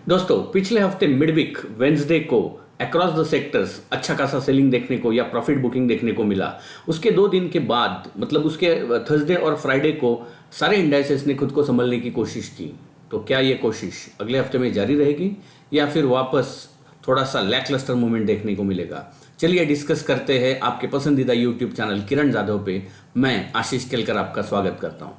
दोस्तों, पिछले हफ्ते मिडवीक वेंसडे को अक्रॉस द सेक्टर्स अच्छा खासा सेलिंग देखने को या प्रॉफिट बुकिंग देखने को मिला। उसके 2 दिन के बाद मतलब उसके थर्सडे और फ्राइडे को सारे इंडाइसेस ने खुद को संभलने की कोशिश की। तो क्या ये कोशिश अगले हफ्ते में जारी रहेगी या फिर वापस थोड़ा सा लैकलस्टर मूवमेंट देखने को मिलेगा? चलिए डिस्कस करते हैं आपके पसंदीदा यूट्यूब चैनल किरण जाधव पे। मैं आशीष केलकर आपका स्वागत करता हूँ।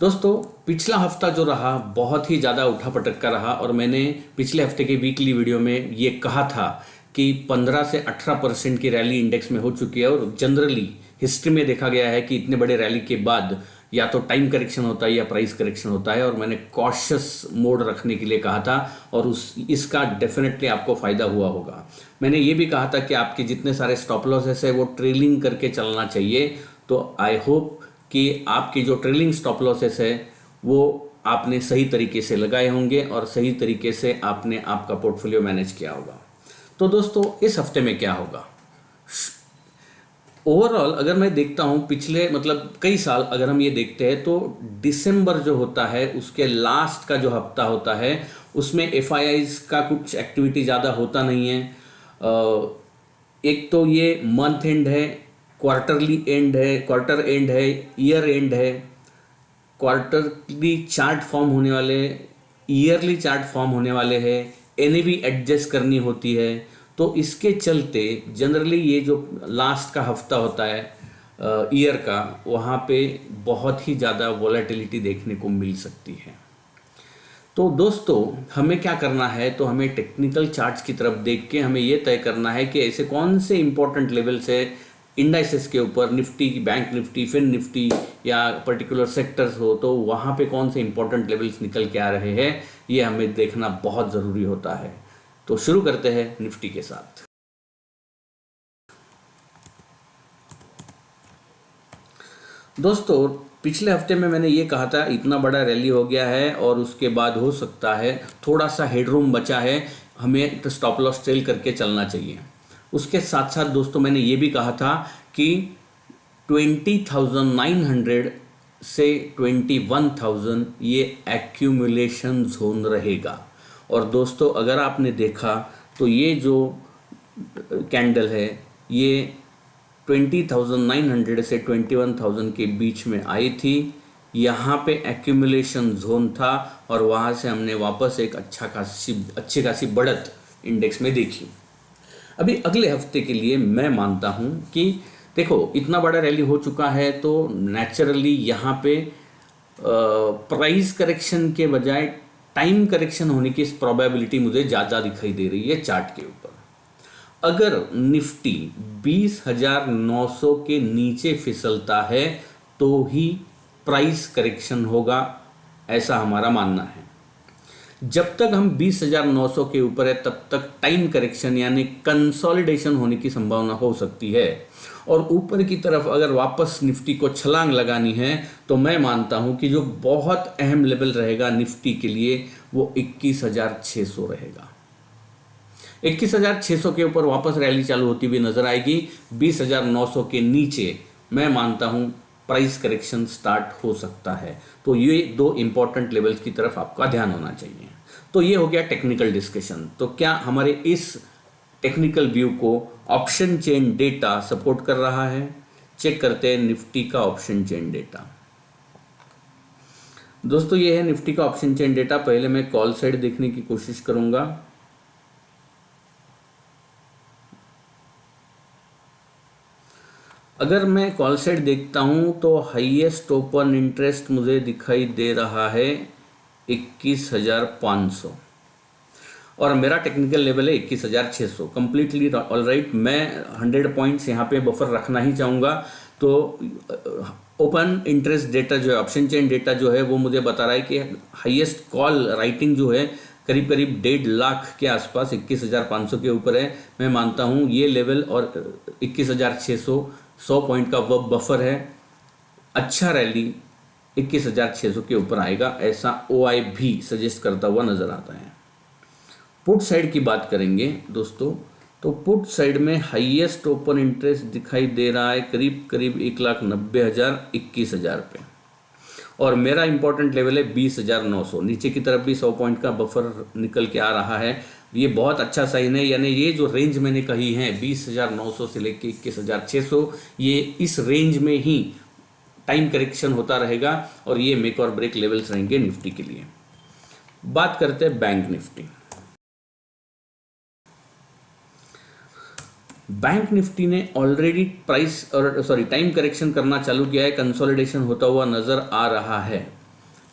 दोस्तों, पिछला हफ्ता जो रहा बहुत ही ज़्यादा उठापटक का रहा और मैंने पिछले हफ्ते के वीकली वीडियो में ये कहा था कि 15 से 18% की रैली इंडेक्स में हो चुकी है और जनरली हिस्ट्री में देखा गया है कि इतने बड़े रैली के बाद या तो टाइम करेक्शन होता है या प्राइस करेक्शन होता है, और मैंने कॉशियस मोड रखने के लिए कहा था और इसका डेफिनेटली आपको फ़ायदा हुआ होगा। मैंने ये भी कहा था कि आपके जितने सारे स्टॉप लॉसेस है वो ट्रेलिंग करके चलना चाहिए। तो आई होप कि आपके जो ट्रेलिंग स्टॉप लॉसेस है वो आपने सही तरीके से लगाए होंगे और सही तरीके से आपने आपका पोर्टफोलियो मैनेज किया होगा। तो दोस्तों, इस हफ्ते में क्या होगा? ओवरऑल अगर मैं देखता हूँ पिछले मतलब कई साल अगर हम ये देखते हैं तो दिसंबर जो होता है उसके लास्ट का जो हफ्ता होता है उसमें एफआईआईज का कुछ एक्टिविटी ज़्यादा होता नहीं है। एक तो ये मंथ एंड है, क्वार्टरली एंड है, क्वार्टर एंड है, ईयर एंड है, क्वार्टरली चार्ट फॉर्म होने वाले, ईयरली चार्ट फॉर्म होने वाले हैं, एनएवी एडजस्ट करनी होती है। तो इसके चलते जनरली ये जो लास्ट का हफ्ता होता है ईयर का, वहाँ पे बहुत ही ज़्यादा वॉलेटिलिटी देखने को मिल सकती है। तो दोस्तों, हमें क्या करना है, तो हमें टेक्निकल चार्ट्स की तरफ देख के हमें ये तय करना है कि ऐसे कौन से इंपॉर्टेंट लेवल्स है इंडाइसेस के ऊपर, निफ्टी, बैंक निफ्टी, फिन निफ्टी या पर्टिकुलर सेक्टर्स हो, तो वहाँ पे कौन से इंपॉर्टेंट लेवल्स निकल के आ रहे हैं, ये हमें देखना बहुत ज़रूरी होता है। तो शुरू करते हैं निफ्टी के साथ। दोस्तों, पिछले हफ्ते में मैंने ये कहा था इतना बड़ा रैली हो गया है और उसके बाद हो सकता है थोड़ा सा हेडरूम बचा है, हमें स्टॉप लॉस ट्रेल करके चलना चाहिए। उसके साथ साथ दोस्तों मैंने ये भी कहा था कि 20,900 से 21,000 ये एक्यूमुलेशन जोन रहेगा। और दोस्तों, अगर आपने देखा तो ये जो कैंडल है ये 20,900 से 21,000 के बीच में आई थी। यहाँ पे एक्यूमुलेशन जोन था और वहाँ से हमने वापस एक अच्छी खासी बढ़त इंडेक्स में देखी। अभी अगले हफ्ते के लिए मैं मानता हूँ कि देखो इतना बड़ा रैली हो चुका है तो नेचुरली यहाँ पे प्राइस करेक्शन के बजाय टाइम करेक्शन होने की प्रोबेबिलिटी मुझे ज़्यादा दिखाई दे रही है चार्ट के ऊपर। अगर निफ्टी 20,900 के नीचे फिसलता है तो ही प्राइस करेक्शन होगा, ऐसा हमारा मानना है। जब तक हम 20,900 के ऊपर है तब तक टाइम करेक्शन यानी कंसोलिडेशन होने की संभावना हो सकती है। और ऊपर की तरफ अगर वापस निफ्टी को छलांग लगानी है तो मैं मानता हूं कि जो बहुत अहम लेवल रहेगा निफ्टी के लिए वो 21,600 रहेगा। 21,600 के ऊपर वापस रैली चालू होती हुई नजर आएगी। 20,900 के नीचे मैं मानता हूं प्राइस करेक्शन स्टार्ट हो सकता है। तो ये दो इंपॉर्टेंट लेवल्स की तरफ आपका ध्यान होना चाहिए। तो ये हो गया टेक्निकल डिस्कशन। तो क्या हमारे इस टेक्निकल व्यू को ऑप्शन चेन डेटा सपोर्ट कर रहा है? चेक करते हैं निफ्टी का ऑप्शन चेन डेटा। दोस्तों, ये है निफ्टी का ऑप्शन चेन डेटा। पहले मैं कॉल साइड देखने की कोशिश करूंगा। अगर मैं कॉल साइड देखता हूं तो हाईएस्ट ओपन इंटरेस्ट मुझे दिखाई दे रहा है 21,500 और मेरा टेक्निकल लेवल है 21,600। Completely all right. मैं 100 पॉइंट्स यहाँ पे बफर रखना ही चाहूँगा। तो ओपन इंटरेस्ट डेटा जो है, ऑप्शन चेन डेटा जो है, वो मुझे बता रहा है कि हाईएस्ट कॉल राइटिंग जो है करीब करीब 1.5 लाख के आसपास 21,500 के ऊपर है। मैं मानता हूँ ये लेवल और 21,600 100 पॉइंट का वह बफर है। अच्छा रैली 21,600 के ऊपर आएगा, ऐसा ओआई भी सजेस्ट करता हुआ नजर आता है। पुट साइड की बात करेंगे दोस्तों, तो पुट साइड में हाईएस्ट ओपन इंटरेस्ट दिखाई दे रहा है करीब करीब 1,90,000 21,000 पे। और मेरा इंपॉर्टेंट लेवल है 20,900। नीचे की तरफ भी 100 पॉइंट का बफर निकल के आ रहा है, ये बहुत अच्छा साइन है। यानी ये जो रेंज मैंने कही है 20,900 से लेके 21,600, ये इस रेंज में ही टाइम करेक्शन होता रहेगा और ये मेक और ब्रेक लेवल्स रहेंगे निफ्टी के लिए। बात करते हैं बैंक निफ्टी। बैंक निफ्टी ने ऑलरेडी टाइम करेक्शन करना चालू किया है, कंसोलिडेशन होता हुआ नजर आ रहा है।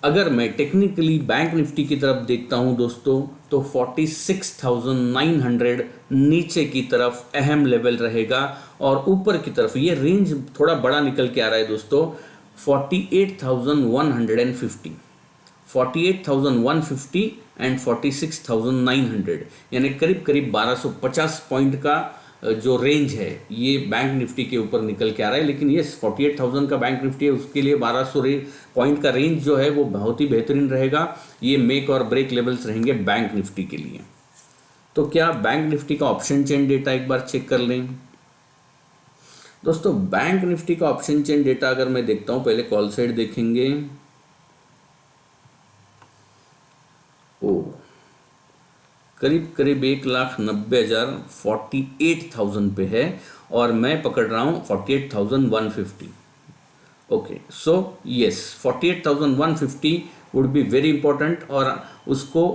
अगर मैं टेक्निकली बैंक निफ्टी की तरफ देखता हूं दोस्तों, तो 46,900 नीचे की तरफ अहम लेवल रहेगा और ऊपर की तरफ ये रेंज थोड़ा बड़ा निकल के आ रहा है दोस्तों, 48,150, 48,150 एंड 46,900, यानी करीब करीब 1250 पॉइंट का जो रेंज है ये बैंक निफ्टी के ऊपर निकल के आ रहा है। लेकिन ये 48,000 का बैंक निफ्टी है, उसके लिए 1200 पॉइंट का रेंज जो है वो बहुत ही बेहतरीन रहेगा। ये मेक और ब्रेक लेवल्स रहेंगे बैंक निफ्टी के लिए। तो क्या बैंक निफ्टी का ऑप्शन चेन डेटा एक बार चेक कर लें दोस्तों। बैंक निफ्टी का ऑप्शन चेन डेटा अगर मैं देखता हूं, पहले कॉल साइड देखेंगे। करीब करीब 1,90,000 48,000 पे है और मैं पकड़ रहा हूँ 48,150। Okay, so yes 48,150 would be very important और उसको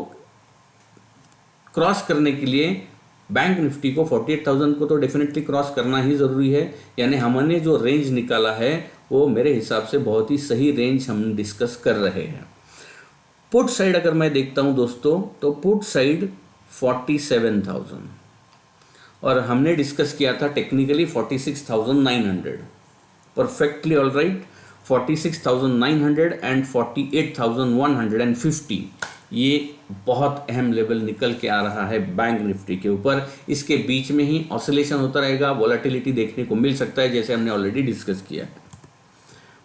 क्रॉस करने के लिए बैंक निफ्टी को 48,000 को तो डेफिनेटली क्रॉस करना ही ज़रूरी है। यानी हमने जो रेंज निकाला है वो मेरे हिसाब से बहुत ही सही रेंज हम डिस्कस कर रहे हैं। पुट साइड अगर मैं देखता हूं दोस्तों, तो पुट साइड 47,000 और हमने डिस्कस किया था technically 46,900। Perfectly all right, 46,900 and 48,150 ये बहुत अहम लेवल निकल के आ रहा है बैंक निफ्टी के ऊपर। इसके बीच में ही ऑसिलेशन होता रहेगा, वॉलेटिलिटी देखने को मिल सकता है जैसे हमने ऑलरेडी डिस्कस किया है।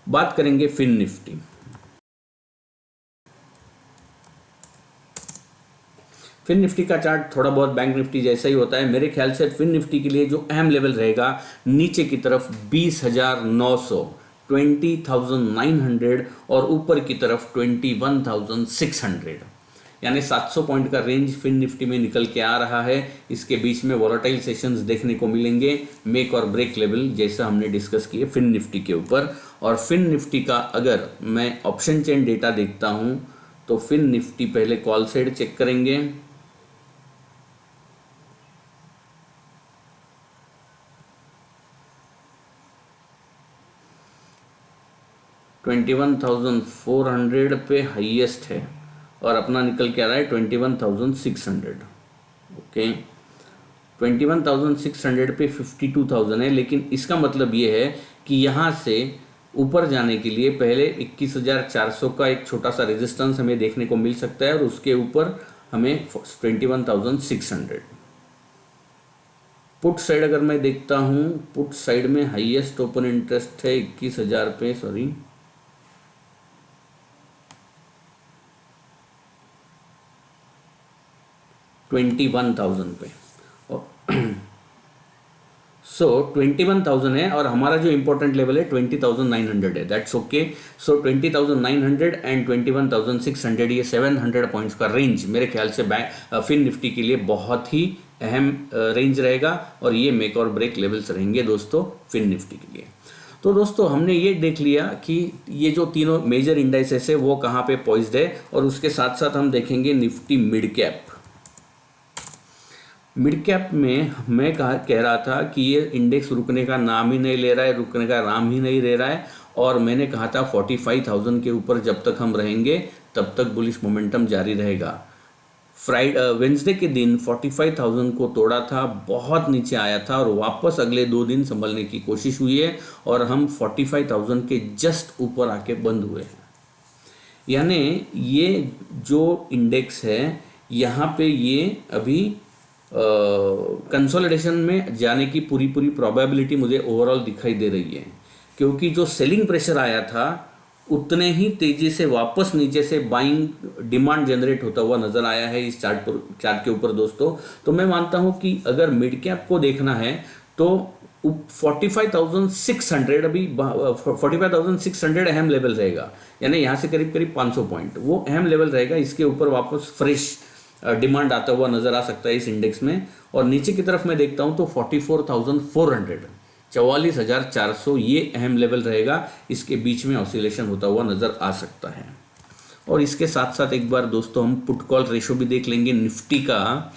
बात करेंगे फिन निफ्टी। फिन निफ्टी का चार्ट थोड़ा बहुत बैंक निफ्टी जैसा ही होता है। मेरे ख्याल से फिन निफ्टी के लिए जो अहम लेवल रहेगा नीचे की तरफ 20,900, 20,900 और ऊपर की तरफ 21,600, यानी 700 पॉइंट का रेंज फिन निफ्टी में निकल के आ रहा है। इसके बीच में वॉलेटाइल सेशंस देखने को मिलेंगे, मेक और ब्रेक लेवल जैसा हमने डिस्कस किए फिन निफ्टी के ऊपर। और फिन निफ्टी का अगर मैं ऑप्शन चेन डेटा देखता हूं, तो फिन निफ्टी पहले कॉल साइड चेक करेंगे। $21,400 पे हाईएस्ट है और अपना निकल के आ रहा है 21,600। ओके, 21,600 पे 52,000 है। लेकिन इसका मतलब ये है कि यहाँ से ऊपर जाने के लिए पहले 21,400 का एक छोटा सा रेजिस्टेंस हमें देखने को मिल सकता है और उसके ऊपर हमें 21,600। पुट साइड अगर मैं देखता हूँ, पुट साइड में हाईएस्ट ओपन इंटरेस्ट है 21,000 पे, 21,000 पे। सो 21,000 है और हमारा जो इंपॉर्टेंट लेवल है 20,900 है। That's okay. सो 20,900 एंड 21,600, ये 700 पॉइंट्स का रेंज मेरे ख्याल से फिन निफ्टी के लिए बहुत ही अहम रेंज रहेगा और ये मेक और ब्रेक लेवल्स रहेंगे दोस्तों फिन निफ्टी के लिए। तो दोस्तों हमने ये देख लिया कि ये जो तीनों मेजर इंडाइसेस है वो कहाँ पे पॉइज्ड है और उसके साथ साथ हम देखेंगे Nifty mid cap. Mid cap में मैं कह रहा था कि ये इंडेक्स रुकने का नाम ही नहीं ले रहा है, रुकने का नाम ही नहीं ले रहा है और मैंने कहा था 45,000 के ऊपर जब तक हम रहेंगे तब तक बुलिश मोमेंटम जारी रहेगा। वेंसडे के दिन 45,000 को तोड़ा था, बहुत नीचे आया था और वापस अगले 2 दिन संभलने की कोशिश हुई है और हम 45,000 के जस्ट ऊपर आके बंद हुए हैं। यानी ये जो इंडेक्स है यहाँ पे ये अभी कंसोलिडेशन में जाने की पूरी प्रोबेबिलिटी मुझे ओवरऑल दिखाई दे रही है, क्योंकि जो सेलिंग प्रेशर आया था उतने ही तेजी से वापस नीचे से बाइंग डिमांड जनरेट होता हुआ नजर आया है इस चार्ट के ऊपर दोस्तों। तो मैं मानता हूं कि अगर मिड कैप को देखना है तो 45,600, अभी 45,600 अहम लेवल रहेगा, यानी यहाँ से करीब करीब 500 पॉइंट वो अहम लेवल रहेगा। इसके ऊपर वापस फ्रेश डिमांड आता हुआ नजर आ सकता है इस इंडेक्स में। और नीचे की तरफ मैं देखता हूँ तो 44,400, 44,400 ये अहम लेवल रहेगा। इसके बीच में ऑसिलेशन होता हुआ नजर आ सकता है। और इसके साथ साथ एक बार दोस्तों हम पुट कॉल रेशो भी देख लेंगे। निफ्टी का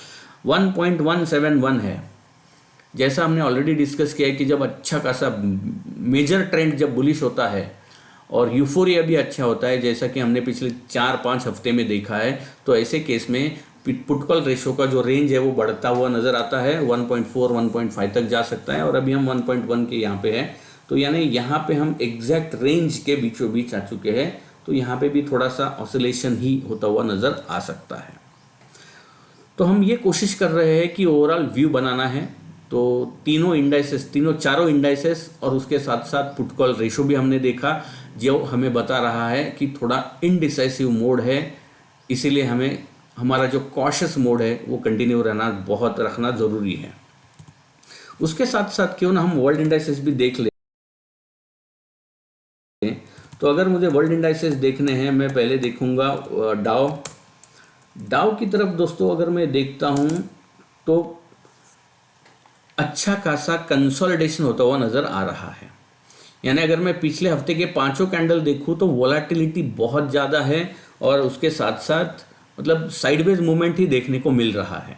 1.171 है। जैसा हमने ऑलरेडी डिस्कस किया है कि जब अच्छा खासा मेजर ट्रेंड जब बुलिश होता है और यूफोरिया भी अच्छा होता है, जैसा कि हमने पिछले 4-5 हफ्ते में देखा है, तो ऐसे केस में पुट कॉल रेशो का जो रेंज है वो बढ़ता हुआ नजर आता है। 1.4 1.5 तक जा सकता है और अभी हम 1.1 के यहाँ पे है, तो यानी यहाँ पे हम एग्जैक्ट रेंज के बीचों बीच आ चुके हैं। तो यहाँ पे भी थोड़ा सा ऑसिलेशन ही होता हुआ नजर आ सकता है। तो हम ये कोशिश कर रहे हैं कि ओवरऑल व्यू बनाना है। तो चारों इंडाइसेस और उसके साथ साथ पुट कॉल रेशो भी हमने देखा, जो हमें बता रहा है कि थोड़ा इनडिसाइसिव मोड है। इसीलिए हमें हमारा जो कॉशियस मोड है वो कंटिन्यू रखना ज़रूरी है। उसके साथ साथ क्यों ना हम वर्ल्ड इंडाइसेस भी देख लें। तो अगर मुझे वर्ल्ड इंडाइसेस देखने हैं, मैं पहले देखूंगा डाउ की तरफ। दोस्तों अगर मैं देखता हूं तो अच्छा खासा कंसोलिडेशन होता हुआ नजर आ रहा है। यानी अगर मैं पिछले हफ्ते के 5 कैंडल देखूं तो वोलेटिलिटी बहुत ज़्यादा है और उसके साथ साथ मतलब साइडवेज मूवमेंट ही देखने को मिल रहा है।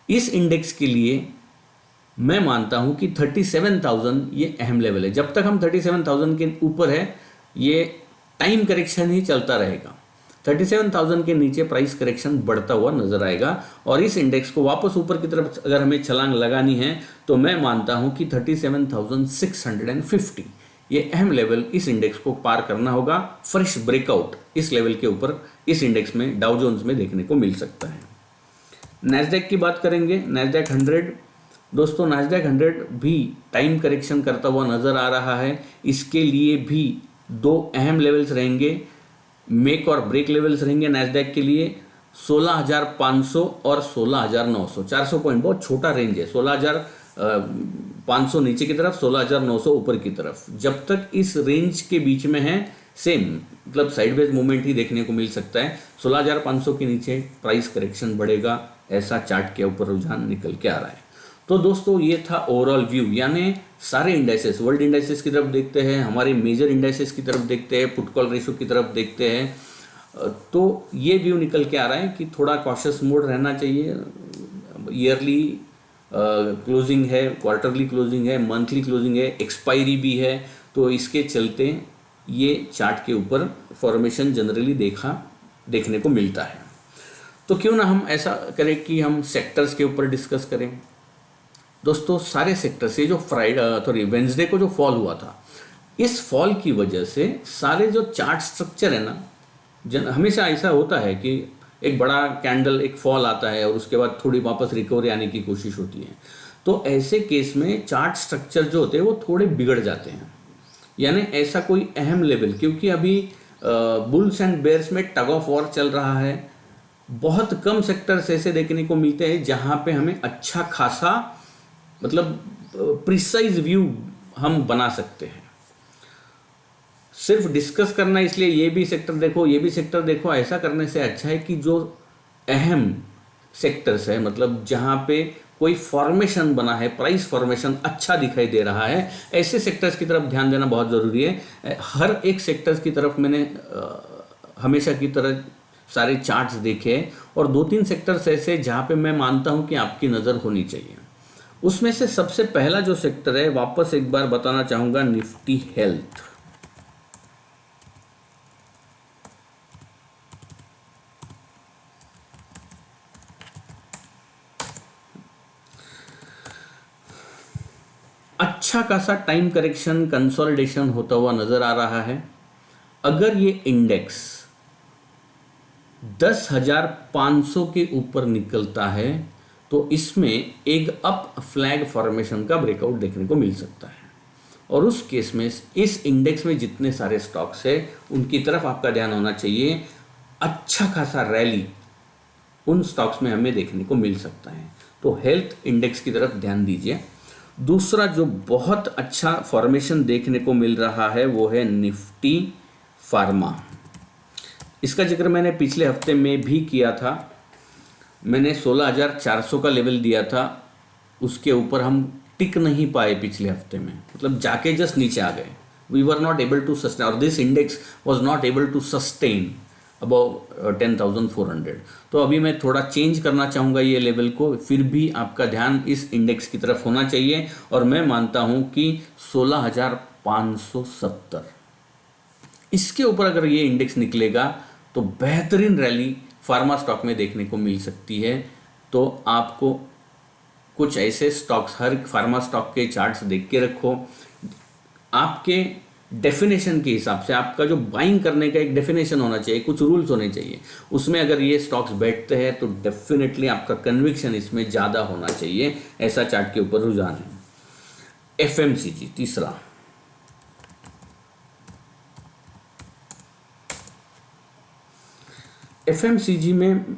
इस इंडेक्स के लिए मैं मानता हूं कि 37,000 ये अहम लेवल है। जब तक हम 37,000 के ऊपर है ये टाइम करेक्शन ही चलता रहेगा। 37,000 के नीचे प्राइस करेक्शन बढ़ता हुआ नजर आएगा और इस इंडेक्स को वापस ऊपर की तरफ अगर हमें छलांग लगानी है तो मैं मानता हूं कि 37,650 ये अहम लेवल इस इंडेक्स को पार करना होगा। फ्रेश ब्रेकआउट इस लेवल के ऊपर इस इंडेक्स में डाउ जोन्स में देखने को मिल सकता है। नैस्डैक की बात करेंगे। नैस्डैक 100 दोस्तों, नैस्डैक 100 भी टाइम करेक्शन करता हुआ नजर आ रहा है। इसके लिए भी 2 अहम लेवल्स रहेंगे, मेक और ब्रेक लेवल्स रहेंगे नैस्डैक के लिए 16,500 और 16,900। 400 पॉइंट बहुत छोटा रेंज है। 16,500 नीचे की तरफ, 16,900 ऊपर की तरफ। जब तक इस रेंज के बीच में है सेम मतलब साइडवेज मूवमेंट ही देखने को मिल सकता है। 16,500 के नीचे प्राइस करेक्शन बढ़ेगा, ऐसा चार्ट के ऊपर रुझान निकल के आ रहा है। तो दोस्तों ये था ओवरऑल व्यू, यानी सारे इंडाइसेस, वर्ल्ड इंडाइसेस की तरफ देखते हैं, हमारे मेजर इंडाइसेस की तरफ देखते हैं, पुट कॉल रेशो की तरफ देखते हैं। तो ये व्यू निकल के आ रहा है कि थोड़ा कॉशियस मोड रहना चाहिए। ईयरली क्लोजिंग है, क्वार्टरली क्लोजिंग है, मंथली क्लोजिंग है, एक्सपायरी भी है। तो इसके चलते ये चार्ट के ऊपर फॉर्मेशन जनरली देखने को मिलता है। तो क्यों ना हम ऐसा करें कि हम सेक्टर्स के ऊपर डिस्कस करें। दोस्तों सारे सेक्टर से जो वेंसडे को जो फॉल हुआ था, इस फॉल की वजह से सारे जो चार्ट स्ट्रक्चर है ना, हमेशा ऐसा होता है कि एक बड़ा कैंडल एक फॉल आता है और उसके बाद थोड़ी वापस रिकवरी आने की कोशिश होती है। तो ऐसे केस में चार्ट स्ट्रक्चर जो होते हैं वो थोड़े बिगड़ जाते हैं। यानी ऐसा कोई अहम लेवल, क्योंकि अभी बुल्स एंड बेयर्स में टग ऑफ वॉर चल रहा है। बहुत कम सेक्टर्स ऐसे देखने को मिलते हैं जहां पे हमें अच्छा खासा मतलब प्रिसाइज व्यू हम बना सकते हैं। सिर्फ डिस्कस करना, इसलिए ये भी सेक्टर देखो ये भी सेक्टर देखो, ऐसा करने से अच्छा है कि जो अहम सेक्टर्स है मतलब जहां पे कोई फॉर्मेशन बना है, प्राइस फॉर्मेशन अच्छा दिखाई दे रहा है, ऐसे सेक्टर्स की तरफ ध्यान देना बहुत ज़रूरी है। हर एक सेक्टर्स की तरफ मैंने हमेशा की तरह सारे चार्ट्स देखे और 2-3 सेक्टर्स ऐसे जहाँ पे मैं मानता हूँ कि आपकी नज़र होनी चाहिए। उसमें से सबसे पहला जो सेक्टर है, वापस एक बार बताना चाहूँगा, निफ्टी हेल्थ। अच्छा खासा टाइम करेक्शन कंसोलिडेशन होता हुआ नजर आ रहा है। अगर ये इंडेक्स 10,500 के ऊपर निकलता है तो इसमें एक अप फ्लैग फॉर्मेशन का ब्रेकआउट देखने को मिल सकता है और उस केस में इस इंडेक्स में जितने सारे स्टॉक्स है उनकी तरफ आपका ध्यान होना चाहिए। अच्छा खासा रैली उन स्टॉक्स में हमें देखने को मिल सकता है। तो हेल्थ इंडेक्स की तरफ ध्यान दीजिए। दूसरा जो बहुत अच्छा फॉर्मेशन देखने को मिल रहा है वो है निफ्टी फार्मा। इसका जिक्र मैंने पिछले हफ्ते में भी किया था। मैंने 16,400 का लेवल दिया था, उसके ऊपर हम टिक नहीं पाए पिछले हफ्ते में, मतलब जाके जस्ट नीचे आ गए। We were not able to sustain, और this index was not able to sustain about 10,400। तो अभी मैं थोड़ा चेंज करना चाहूँगा ये लेवल को, फिर भी आपका ध्यान इस इंडेक्स की तरफ होना चाहिए, और मैं मानता हूँ कि 16,570 इसके ऊपर अगर ये इंडेक्स निकलेगा तो बेहतरीन रैली फार्मा स्टॉक में देखने को मिल सकती है। तो आपको कुछ ऐसे स्टॉक्स, हर फार्मा स्टॉक के चार्ट्स देख के रखो, आपके डेफिनेशन के हिसाब से। आपका जो बाइंग करने का एक डेफिनेशन होना चाहिए, कुछ रूल्स होने चाहिए, उसमें अगर ये स्टॉक्स बैठते हैं तो डेफिनेटली आपका कन्विक्शन इसमें ज़्यादा होना चाहिए। ऐसा चार्ट के ऊपर रुझान है। एफएमसीजी तीसरा, एफएमसीजी में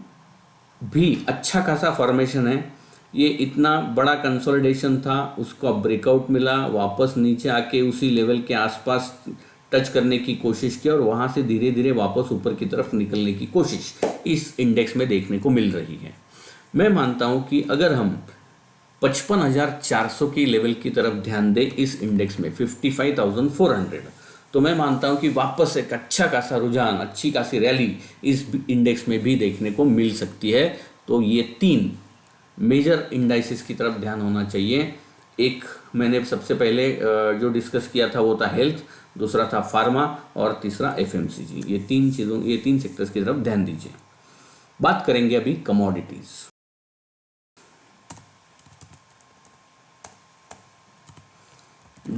भी अच्छा खासा फॉर्मेशन है। ये इतना बड़ा कंसोलिडेशन था, उसको ब्रेकआउट मिला, वापस नीचे आके उसी लेवल के आसपास टच करने की कोशिश की, और वहाँ से धीरे धीरे वापस ऊपर की तरफ निकलने की कोशिश इस इंडेक्स में देखने को मिल रही है। मैं मानता हूँ कि अगर हम 55,400 की लेवल की तरफ ध्यान दें इस इंडेक्स में, 55,400, तो मैं मानता हूँ कि वापस एक अच्छा खासा रुझान, अच्छी खासी रैली इस इंडेक्स में भी देखने को मिल सकती है। तो ये 3 मेजर इंडाइसिस की तरफ ध्यान होना चाहिए। एक मैंने सबसे पहले जो डिस्कस किया था वो था हेल्थ, दूसरा था फार्मा, और तीसरा एफएमसीजी। ये 3 सेक्टर्स की तरफ ध्यान दीजिए। बात करेंगे अभी कमोडिटीज।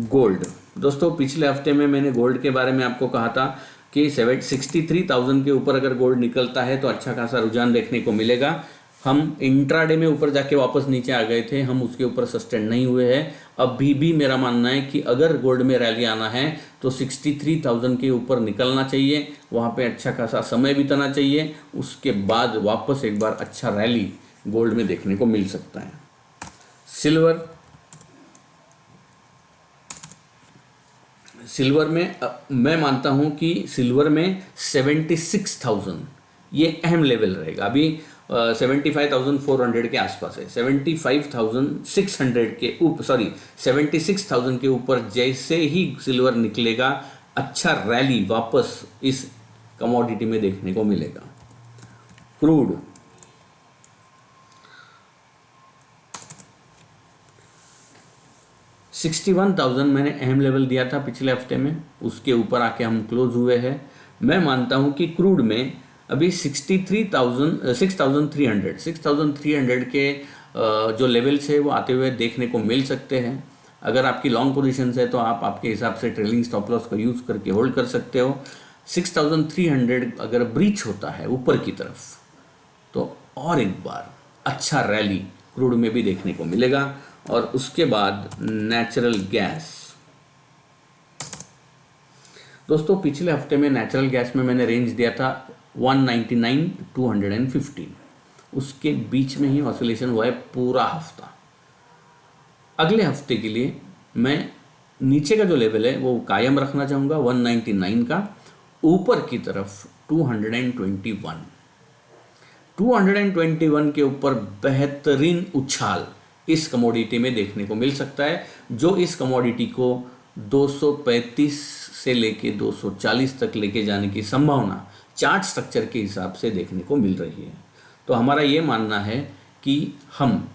गोल्ड, दोस्तों पिछले हफ्ते में मैंने गोल्ड के बारे में आपको कहा था कि 63,000 के ऊपर अगर गोल्ड निकलता है तो अच्छा खासा रुझान देखने को मिलेगा। हम इंट्राडे में ऊपर जाके वापस नीचे आ गए थे, हम उसके ऊपर सस्टेन नहीं हुए हैं। अभी भी मेरा मानना है कि अगर गोल्ड में रैली आना है तो 63,000 के ऊपर निकलना चाहिए, वहाँ पे अच्छा खासा समय बिताना चाहिए, उसके बाद वापस एक बार अच्छा रैली गोल्ड में देखने को मिल सकता है। सिल्वर में मैं मानता हूं कि सिल्वर में 76,000 ये अहम लेवल रहेगा। अभी 75,400 के आसपास है। 75,600 के ऊपर, 76,000 के ऊपर जैसे ही सिल्वर निकलेगा, अच्छा रैली वापस इस कमोडिटी में देखने को मिलेगा। क्रूड, $61,000 मैंने अहम लेवल दिया था पिछले हफ्ते में, उसके ऊपर आके हम क्लोज हुए हैं। मैं मानता हूं कि क्रूड में अभी 6,300 के जो लेवल्स है वो आते हुए देखने को मिल सकते हैं। अगर आपकी लॉन्ग पोजीशंस है तो आप आपके हिसाब से ट्रेलिंग स्टॉप लॉस का यूज़ करके होल्ड कर सकते हो। 6,300 अगर ब्रीच होता है ऊपर की तरफ तो और एक बार अच्छा रैली क्रूड में भी देखने को मिलेगा। और उसके बाद नेचुरल गैस, दोस्तों पिछले हफ्ते में नेचुरल गैस में मैंने रेंज दिया था 199 215, उसके बीच में ही ऑसिलेशन हुआ है पूरा हफ्ता। अगले हफ्ते के लिए मैं नीचे का जो लेवल है वो कायम रखना चाहूँगा 199 का, ऊपर की तरफ 221 के ऊपर बेहतरीन उछाल इस कमोडिटी में देखने को मिल सकता है, जो इस कमोडिटी को 235 से लेके 240 तक लेके जाने की संभावना चार्ट स्ट्रक्चर के हिसाब से देखने को मिल रही है। तो हमारा ये मानना है कि हम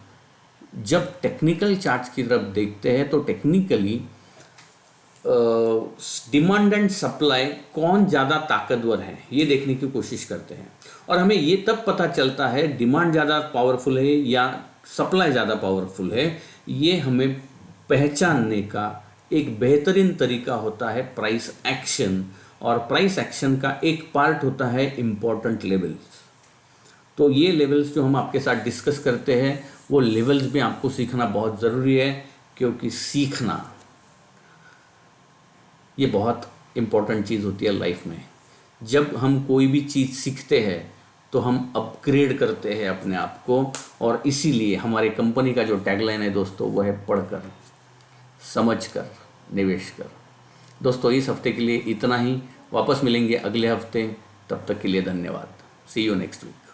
जब टेक्निकल चार्ट्स की तरफ देखते हैं तो टेक्निकली डिमांड एंड सप्लाई कौन ज़्यादा ताकतवर है ये देखने की कोशिश करते हैं, और हमें ये तब पता चलता है डिमांड ज़्यादा पावरफुल है या सप्लाई ज़्यादा पावरफुल है। ये हमें पहचानने का एक बेहतरीन तरीका होता है प्राइस एक्शन, और प्राइस एक्शन का एक पार्ट होता है इम्पोर्टेंट लेवल्स। तो ये लेवल्स जो हम आपके साथ डिस्कस करते हैं वो लेवल्स भी आपको सीखना बहुत ज़रूरी है, क्योंकि सीखना ये बहुत इम्पोर्टेंट चीज़ होती है लाइफ में। जब हम कोई भी चीज़ सीखते हैं तो हम अपग्रेड करते हैं अपने आप को, और इसीलिए हमारी कंपनी का जो टैगलाइन है दोस्तों वो है पढ़कर समझकर निवेश कर। दोस्तों इस हफ्ते के लिए इतना ही, वापस मिलेंगे अगले हफ्ते, तब तक के लिए धन्यवाद। सी यू नेक्स्ट वीक।